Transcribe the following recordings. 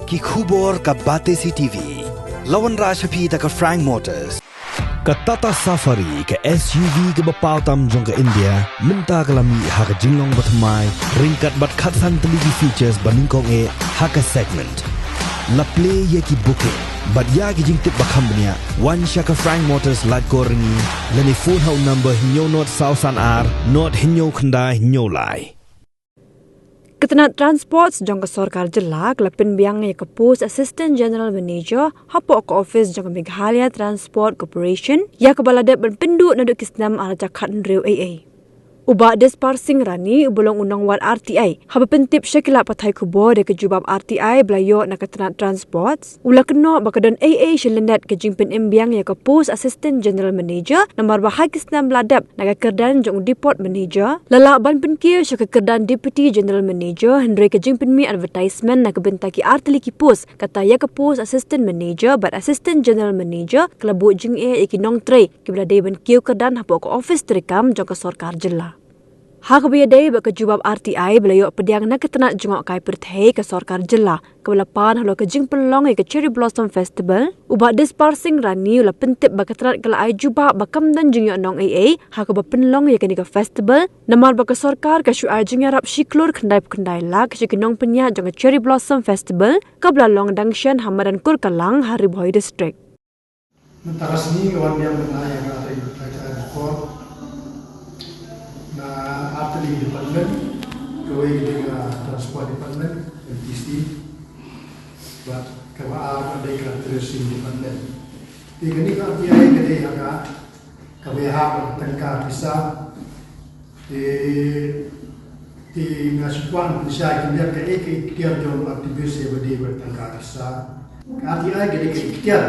ki khubor ka Batesi TV. Lawan Rashapi ka Frank Motors. Ka Tata Safari ka SUV ka bapau tam jong ka India minta kalami ha ka jinglong batmai ringkat bat khatsan teligi features baningkong ha ka segment la play ye ki booking bat ya ki jingtip bakhambnia one shaka Frank Motors lat ko ringi lani phone hau number hinyo not sausan ar not hinyo khandai hinyo lai Ketenat transport jong ke sarkar jelak lapin biang ya ke post assistant general manager hapo ke office jong Meghalaya Transport Corporation ya ke balada berpenduk naduk kisnam ala jakat nreu AA. Uba desparsing rani ubulong unang wat RTI haba pentip syakila patai kubor de ke jubab RTI belayo na ketenat transport ula kena bakadon AA shilendat ke jingpin imbiang ya ke post assistant general manager nomor bahai kisnam ladap naga kerdan jong depot manager lala ban penkir syaka kerdan deputy general manager hendrai ke jingpin mi advertisement na kebentaki artili ki post kata ya ke post assistant manager but assistant general manager kelabu jing iki nong tray ke belade ban kiu kerdan hapo ke office terikam jong ke sarkar jela Hak biadai bak kejubab RTI belayo pediang nak ketenat jengok kai perthai ke sarkar jela ke belapan halo ke jing pelong ke Cherry Blossom Festival ubat disparsing rani ula pentip bak ketenat kala ai jubab bakam dan jengok nong AA hak ke penlong ke ni ke festival namar bak ke sarkar ke syuar jeng arab shiklur kendai la ke nong penya jeng Cherry Blossom Festival ke belalong dangshan hamadan kur kalang hari boy district mentara sini kawan yang menaya ke ada kor na atli department kawai dengan transport department MTC buat kawai ada ke tracing department ini kan dia gede agak kawai hak tengkar bisa di ngasupan bisa kita ke ikhtiar jom aktivis yang bertengkar bisa artinya gede ke ikhtiar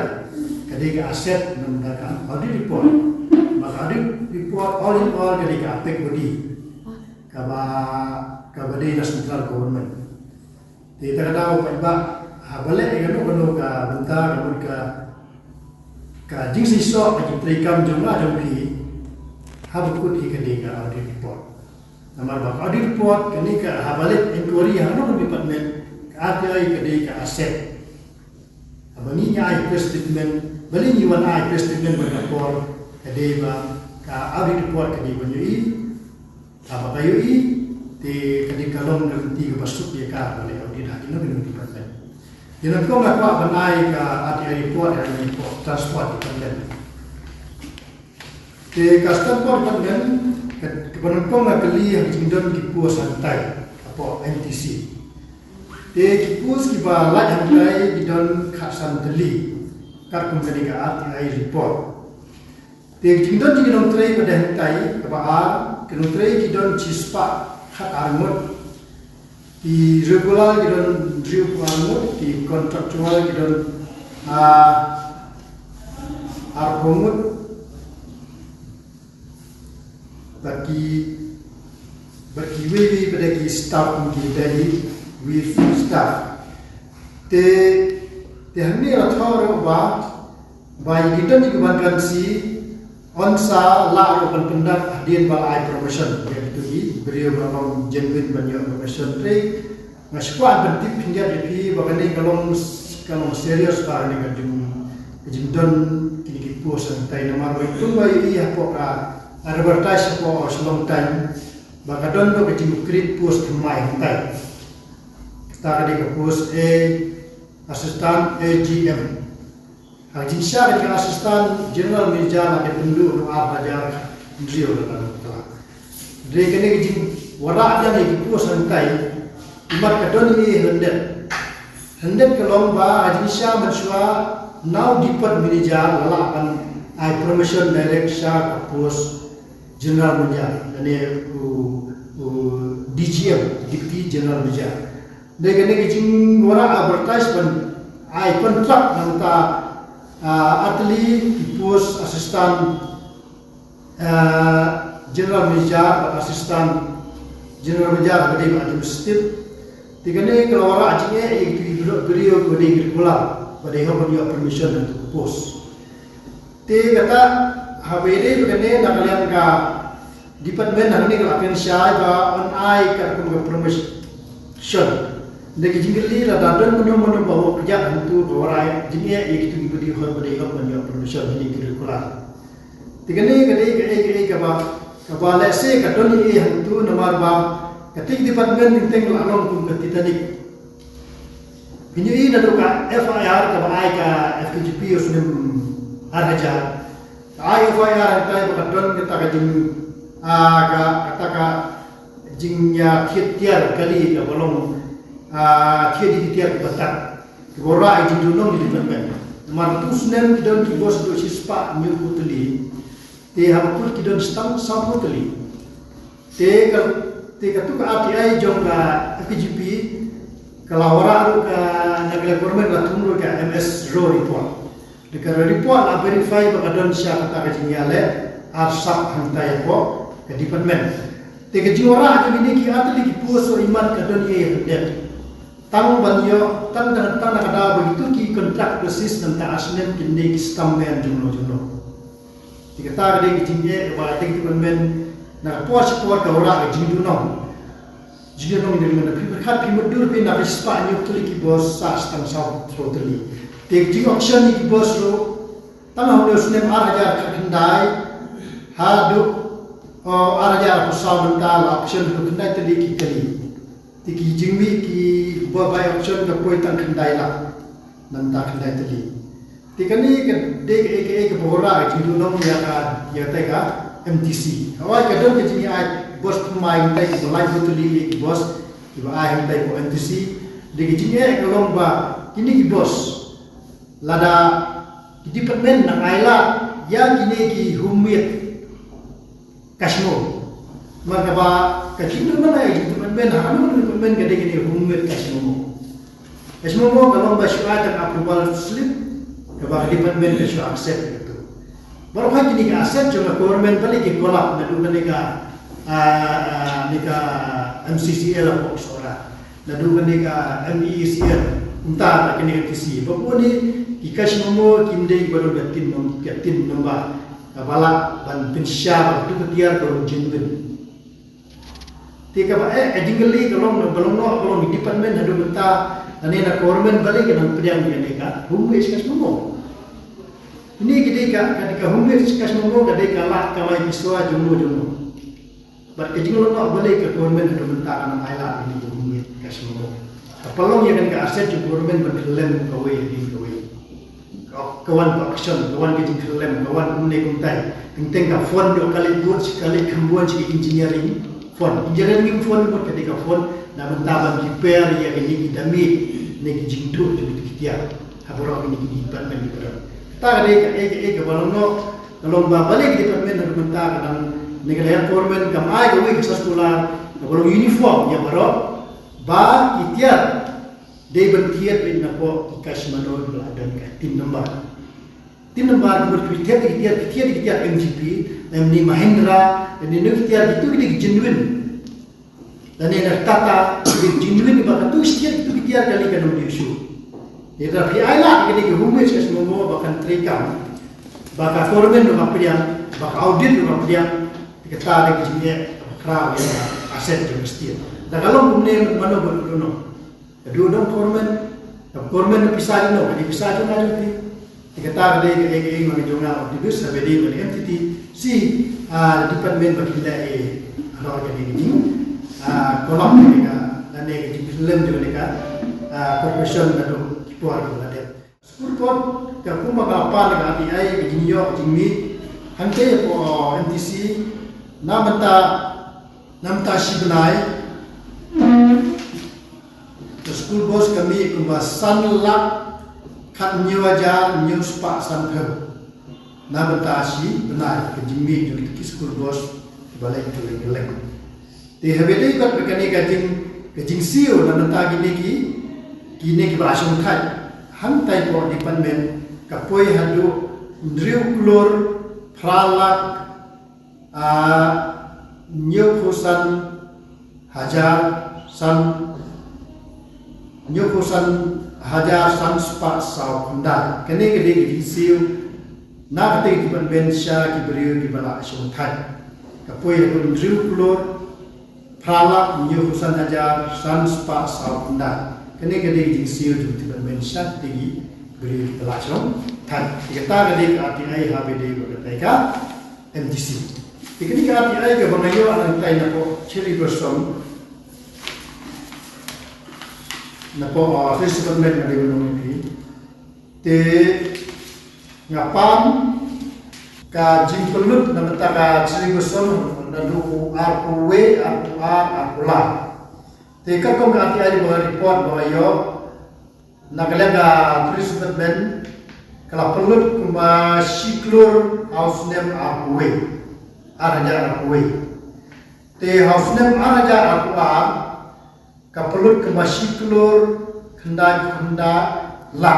gede ke aset menggunakan audit report maka report all in all dari apek bodi kaba di national government di terkadang apa habale kan ka bentar ka jing siswa ka trikam jumlah jampi habukut ikade ka audit report namar ba audit report kini ka habale inquiry hanu department ka ikade ka aset abani nya press statement bali ni wan press statement berlapor kadeba ka audit report kadeba nyui apa kayui di kadikalong nanti ke pasuk dia ka oleh audit hakina binung department jangan kau ngapa banai ka audit report yang report transport department di transport department kebenar kau ngak keli yang jindon kipu santai apa MTC di kipu kiba lat hantai jindon khasan teli kar kembali ka audit report Di jindon jindon tray pada hentai kebaar, jindon tray jindon cispa hak armut, di regular jindon drill armut, di kontraktual jindon armut, bagi wewe pada ki staff mungkin dari with staff. Di hari rathor ba jindon jindon si onsa la open pendak hadian balai promotion iaitu di beliau memang genuine banyak promotion tray ngaskuat bentip hingga depi bagani kalau serius par ni kejindon kini post santai nama itu bayi apa ka advertise for long time bagadon do kejim create post mai hantai kita di post assistant AGM Haji Syah dengan asisten general manager ada penduduk doa belajar drill dalam telah. Dari kini kejim warak yang itu santai umat kadon ini hendak kelomba Haji Syah mencua now depot manager lalapan promotion direct Syah ke post general manager dan DGM deputy general manager. Dari kini kejim warak advertisement kontrak nanta atli post asisten general manager asisten general manager bagi administratif tiga ni kalau orang ajinya itu beliau bagi regular bagi dia permission untuk post tiga kata habis begini nak kalian ka department hari ni kalau akan syai ba on ai ka promotion Dek jingli la dadan mono bawa kerja untuk orang jingia itu ibudi hor pada ihok banyak production ini curricular. Tigani kadai kaba lese kadoni hantu nomor ba ketik department tentang lalong kum ketitanik. Pinjui naduka FIR kaba ai ka FKGP usnem arhaja. Ai FIR tai bakadon kita ka jing kata ka jingnya tiar kali ka balong tiada tiada batak, orang itu dunong di depan. Martus nem kidon kibos do sispa new putli, te hampul kidon stang sam putli. Te katu ka ATI jong ka FKGP, kalau orang ka negara government la tumro ka MS Raw report. Dekara report la verify bakadon siya kata kajinyale arsap hantai po ke department. Te kejora aja ini ki atli ki puso iman kadon ye hendak. Tang banyo tang nakada begitu ki kontrak basis nanta asnem kini kistammen jumno. Jika tak ada kijinye wa ting department na pos ka ora jinduno. Jinduno ni mana berkat primadur pe na spa nyu tuli ki bos sa stang sa totally. Tek jing auction ni ki bos ro tang hawle usnem araja kendai hadu araja ko sa mental auction ko kendai tuli ki kali. Tiki jingmi ki babai option ka poi tang kendai la nanta kendai tali tikani ke de ke bora jidu nong ya tega MTC awai ka dom ke jini ai bos pemai tai balai tuli ki bos ki ba ai tai ko MTC de ke jini ai kolong ba kini ki bos lada ki department na aila ya kini ki humit kashmo maka ba kacil mana itu department anu department gede gede humit kasmo kalau basyuat dan approval slip ke department kasih accept itu baru kan ini accept juga government balik ke kolak nadu mereka MCCL apa seorang nadu mereka MECL entah tak kini KTC bapak ni ikas semua kinde baru gatin nombor kepala dan pensyar itu ketiar baru jenben. Tika ba jingli kalau di department hadu menta anena government balik kan pediang mereka humbes kas momo ini ketika humbes kas momo ketika lah kawai iswa jomo but jinglo no balik ke government hadu menta kan aila ini humbes kas momo apalong ya kan ke aset government berkelem kawai ini kawan action kawan ke kelem kawan kumne kumtai tentang ka fund do kali buat sekali kambuan si engineering fund engineering fund buat ketika fund na mentaban repair ya ini kita meet ni jingdu jadi kita haboro ini di department di perang ta ke balong balik di department na menta kan negara government kam ai go ke sekolah balong uniform ya baro ba kita day bertiat bin napo ikas manol beladan ka tim nomor bertiat kita MGP namni Mahindra dan ini kita itu genuine dan ini Tata genuine bahkan tu setiap itu kita kali kan di isu ya tapi ailah ini humus ke semua bahkan trekam bahkan korban rumah pediam bahkan audit rumah pediam kita ada kejinya kerap ya aset juga setiap dan kalau kemudian mana berdono dua korban pisah no di pisah cuma nanti kita ada ke mengenai aktivis sebedi mengenai entiti si department berkila kalau ke ini kolom mereka dan yang film juga mereka corporation atau keluarga berada. Sepuluh kerumah apa dengan ATI begini jimi hangke po MTC namta sibnai school bos kami kumbasan lak kat nyewajar news pak santer na betasi benar ke jimi jadi school bos balai itu geleng di habede kat bekani kajing sio na menta gini berasum kai hantai po department kapoi hadu ndriu klor pralak nyokusan hajar spa sau kunda kene gede siu na kate department sya ki beriu ki bala asum kai kapoi hadu ndriu klor pralak nyokusan hajar spa sau kunda kene gede jing siu jing department sat tigi beri pelacong tan kita gede RTI HBD berkata MTC ini ke RTI ke bangayo anak tay na po chili blossom na po office department na development ni te ngapam ka jing pelut na mata ka chili blossom na du ROW ROR te ka kong ka RTI ba report bangayo nagalaga tourist department kala pelut kuma siklur house name ROW Araja Arway. Te house name Araja Arwar kapelut ke masiklur kenda la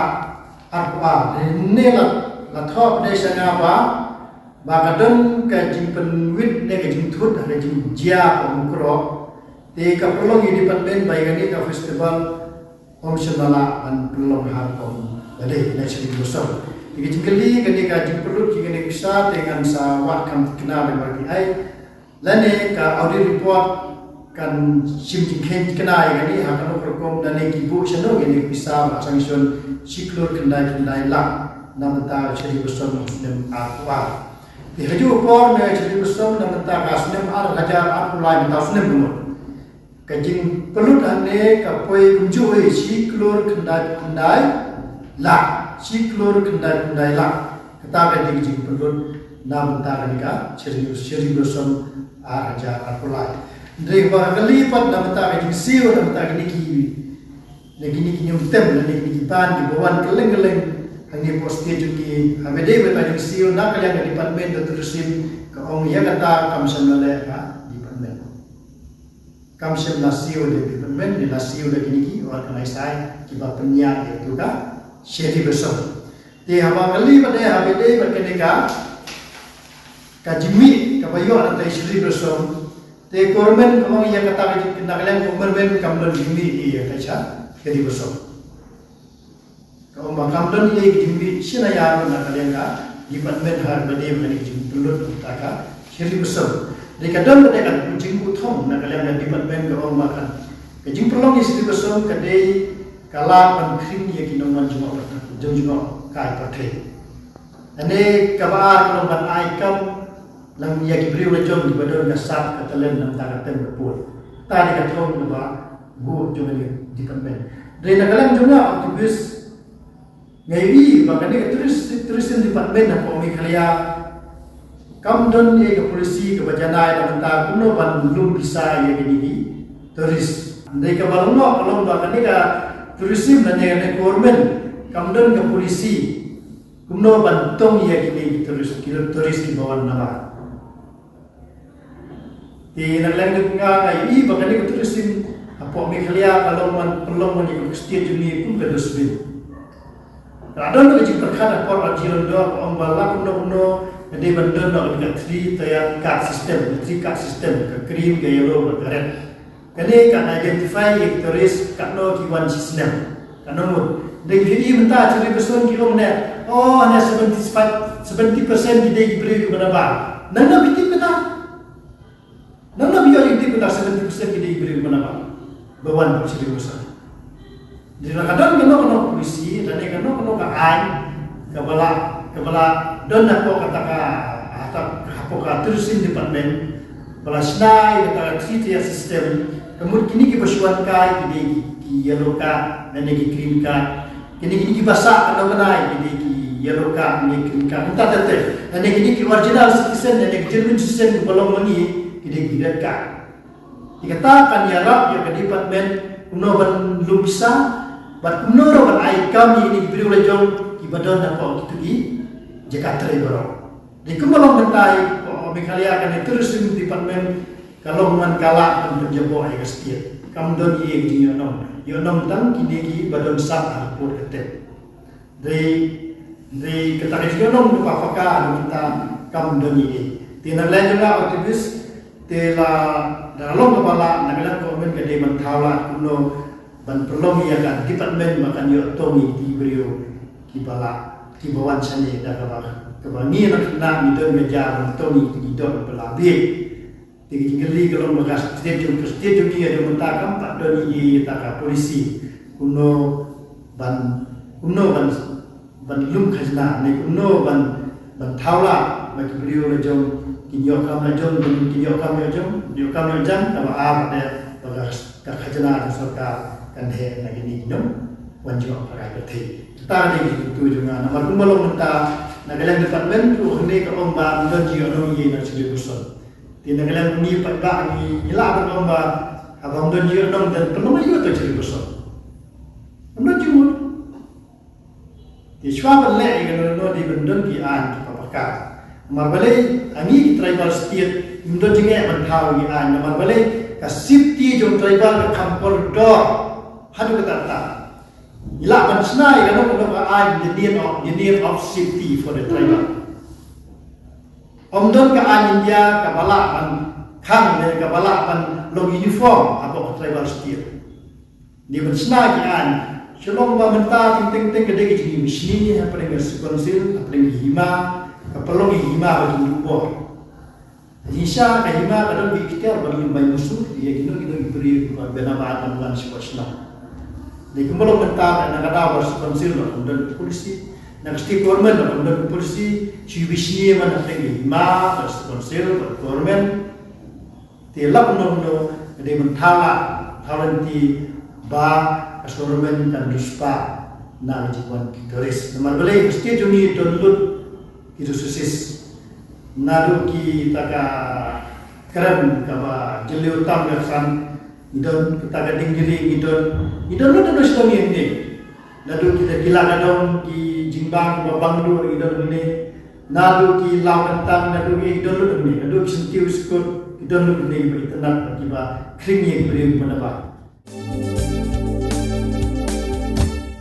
Arwar. Ini la thop desa ngapa bagadon ke jimpen wit ne ke jimtut ke jimjia pemukro. Te kapelong ini department baigani ka festival Om Shamala dan pelong harkom. Jadi nasional besar. Jika jengkeli ketika jempelut jika nek bisa dengan sawat kam kenal bagi ai lane ka audit report kan sim jengken kenai gani hakan program dan nek ibu seno gani bisa sangsion siklur kendai lang namata ceri besar muslim akwa di haju por ne ceri besar namata kasnem ar hajar akulai tasnem gumur kajing pelut ane ka poi kunjui siklur kendai la siklur kendai la kita bedi jing pelut nam tarika ceri blossom araja apulai ndre ba kali pat nam ta jing siu nam ta niki nyum tem niki ban di bawan keleng hangi poste juki amede beta jing siu na kali ang department terusim ka ong ya kata kam samale ka department kam sem na siu de department ni na siu de niki organizai kiba penyak itu ka Syedi besar. Di hawa kali pada HBD berkeneka kajimi kabayo anak syedi besar. Di korban kamu yang kata kenakalan korban kamdon jimi iya kaca syedi besar. Kamu kamdon iya jimi sina yang kenakalan ka department HBD berkeneka pelut utaka syedi besar. Di kadang mereka kucing utong nakalan department kamu makan. Kajing perlong syedi besar kadai kala pankring ye kinoman juma juma kai pathe ane kabar ban ai kam lang ye kibriu la jom di badon ga sat katalen nam ta tem pur ta di ka thong ba bu jom di department re na kalang jumna aktivis ngai ba kane terus di department na ko mi khalia kam don ye ke polisi ke bajana ya ta kuno ban belum bisa ye gini terus ndai ka balongo kalau ba kane ka turism dan yang government kemudian ke polisi kumno bantong ya kini turis di bawah nama di naglang nga ai bakal ke turism apa mikhalia kalau man pelong man ke state ni pun ke dosbin adon ke jing perkara por ajiron do om bala kumno de bandon do ke tri tayar card system ke green ke yellow ke red kini kan identify turis kakno kiwan system kanamut dengki menta curi besun ki omne oh hanya 70% di beri kepada ba nana bitik beta nana biar itu beta 70% di beri kepada ba bawan curi besun di kadang kena polisi dan kena ka ai kebala don nak kata ka turism department bala snai kata treaty system kemudian kini kita bersuan kai di yellow card dan di green card kini kita basak atau menai di yellow card ni green card entah tete dan kini kita original citizen dan genuine citizen belum lagi di red card dikatakan ya rap ya ke department kuno ban belum bisa bat kuno ban ai kami ini diberi oleh jong ibadah apa gitu di Jakarta ibaro di kembang mentai Mekalia akan terus di department kalau man kala kan penjabo ay kastia kam don ye di yonom tang kini ki badon sak pur kete de kata yonom pa paka minta kam don ye tina lain juga aktivis tela dalam kepala nagala komen ke de manthaula kuno ban perlom ya kan department makan yo tomi di brio ki bala ki bawan sane da ka bangi nak mi don meja tomi di don pelabi tinggi kalau bekas stadium ni ada mentakam tak ada ni tak polisi kuno ban lum khajna ne kuno ban thaula bagi beliau lejong kinyo kam lejong kinyo kam lejong kaba apa deh baga khajna sorkar kan he lagi ni nyom wanjo pakai bethi kita ni tu juga nomor kumalong menta nagalang department tu hne ka omba ndo ji ono ye na chili buson ti nagalang ni pa ni ila ba omba abang ndo ji ono dan penuh yo to chili buson ndo ji mu ti shwa ba le ga no di ndo ki an ki pa nomor bale ani tribal state ndo ji nge ban thau ni an nomor bale ka city jong tribal ka kampor do hadu kata ila ban snai ga no ka an the name of safety for the tribal omdon ka an India ka bala ban khang le ka bala ban long uniform apa tribal state di ban snai ki an shalom ba menta ting ke de ki misni apa dengan konsil apa dengan hima kapalong hima ba tubo Isya kahima kadang bikitar bagi mai musuh dia gino iberi benama anuan sipasna. Di kembali mentar nak ada was konsil dan polisi nak setiap government dan polisi cibisni mana tinggi hima dan konsil government telap nono di mentala talenti ba government dan ruspa na jiwan kitoris. Nomor beli mesti juni download itu susis. Nadu ki taka keren kaba jeli utam gasan idon kita tinggi idon lu tu sudah ni nadu kita gila kadong ki jimbang babang lu idon ni nadu ki lawan nadu ki idon lu ni nadu ki sentiu skut idon lu ni internet akibat kering yang beri pada